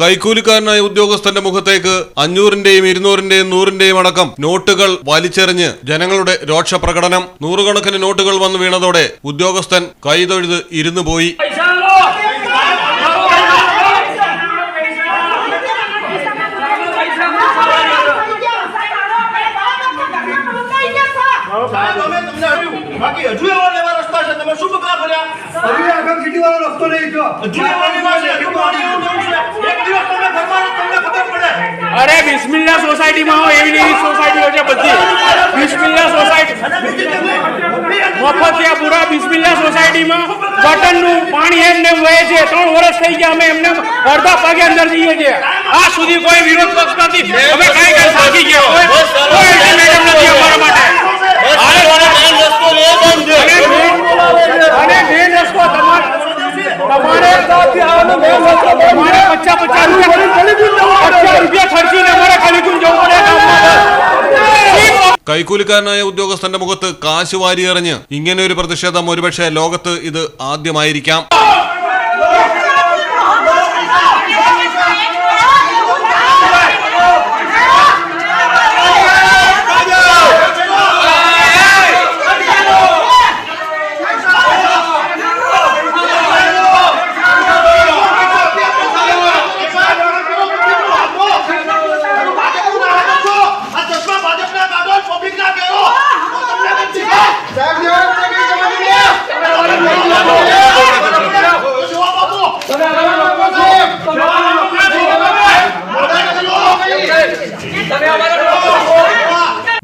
കൈക്കൂലിക്കാരനായ ഉദ്യോഗസ്ഥന്റെ മുഖത്തേക്ക് 500-ന്റെയും 200-ന്റെയും 100-ന്റെയും അടക്കം നോട്ടുകൾ വലിച്ചെറിഞ്ഞ് ജനങ്ങളുടെ രോഷപ്രകടനം. നൂറുകണക്കിന് നോട്ടുകൾ വന്നു വീണതോടെ ഉദ്യോഗസ്ഥൻ കൈതൊഴുത് ഇരുന്നുപോയി. अरे बिस्मिल्लाह सोसायटी में हो एवी नहीं सोसायटी हो जाए बच्ची बिस्मिल्लाह सोसायटी मफत या पूरा बिस्मिल्लाह सोसायटी में बटन नु पानी एमने वहे छे 3 વર્ષ થઈ ગયા અમે એમને અડધા પગે અંદર જઈએ છીએ આ સુધી કોઈ વિરોધ પક્ષ નથી અમે કાઈ કાઈ સાગી ગયા કોઈ મેડમ નથી અમારા માટે અને મેન રસ્તો તમારે સાથી આવવાનો મેન રસ્તો તમારે 50 રૂપિયા ખર્ચીને અમારે કલીકુલ જવું પડે കൈക്കൂലിക്കാരനായ ഉദ്യോഗസ്ഥന്റെ മുഖത്ത് കാശ് വാരിയെറിഞ്ഞ് ഇങ്ങനെ ഒരു പ്രതിഷേധം ഒരുപക്ഷെ ലോകത്ത് ഇത് ആദ്യമായിരിക്കാം.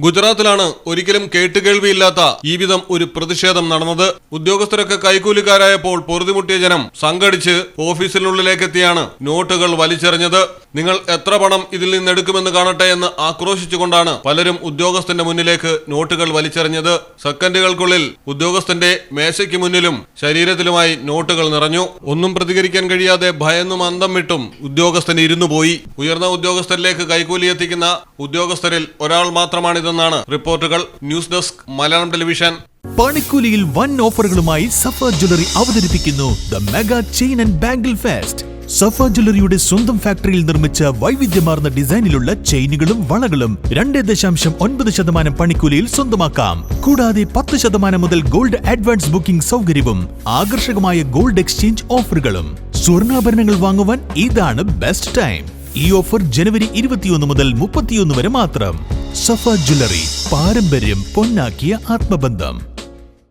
ഗുജറാത്തിലാണ് ഒരിക്കലും കേട്ടുകേൾവിയില്ലാത്ത ഈ വിധം ഒരു പ്രതിഷേധം നടന്നത്. ഉദ്യോഗസ്ഥരൊക്കെ കൈക്കൂലിക്കാരായപ്പോൾ പൊറുതിമുട്ടിയ ജനം സംഘടിച്ച് ഓഫീസിനുള്ളിലേക്കെത്തിയാണ് നോട്ടുകൾ വലിച്ചെറിഞ്ഞത്. നിങ്ങൾ എത്ര പണം ഇതിൽ നിന്നെടുക്കുമെന്ന് കാണട്ടെ എന്ന് ആക്രോശിച്ചുകൊണ്ടാണ് പലരും ഉദ്യോഗസ്ഥന്റെ മുന്നിലേക്ക് നോട്ടുകൾ വലിച്ചെറിഞ്ഞത്. സെക്കൻഡുകൾക്കുള്ളിൽ ഉദ്യോഗസ്ഥന്റെ മേശയ്ക്ക് മുന്നിലും ശരീരത്തിലുമായി നോട്ടുകൾ നിറഞ്ഞു. ഒന്നും പ്രതികരിക്കാൻ കഴിയാതെ ഭയന്നും അന്തം വിട്ടും ഉദ്യോഗസ്ഥൻ ഇരുന്നുപോയി. ഉയർന്ന ഉദ്യോഗസ്ഥരിലേക്ക് കൈക്കൂലി എത്തിക്കുന്ന ഉദ്യോഗസ്ഥരിൽ ഒരാൾ മാത്രമാണിതെന്നാണ് റിപ്പോർട്ടുകൾ. News desk Malayalam television. പണിക്കൂലിയിൽ വൻ ഓഫറുകളുമായി സഫ ജ്വല്ലറി അവതരിപ്പിക്കുന്നു the mega chain and bangle fest. Safa ജ്വല്ലറിയുടെ സ്വന്തം ഫാക്ടറിയിൽ നിർമ്മിച്ച വൈവിധ്യമാർന്ന ഡിസൈനിലുള്ള ചെയിനുകളും വളകളും 2.9% പണിക്കൂലിയിൽ സ്വന്തമാക്കാം. കൂടാതെ 10% മുതൽ ഗോൾഡ് അഡ്വാൻസ് ബുക്കിംഗ് സൗകര്യവും ആകർഷകമായ ഗോൾഡ് എക്സ്ചേഞ്ച് ഓഫറുകളും. സ്വർണ്ണാഭരണങ്ങൾ വാങ്ങുവാൻ ഇതാണ് ബെസ്റ്റ് ടൈം. ഈ ഓഫർ ജനുവരി 21 മുതൽ 31 വരെ മാത്രം. സഫ ജ്വല്ലറി, പാരമ്പര്യം പൊന്നാക്കിയ ആത്മബന്ധം.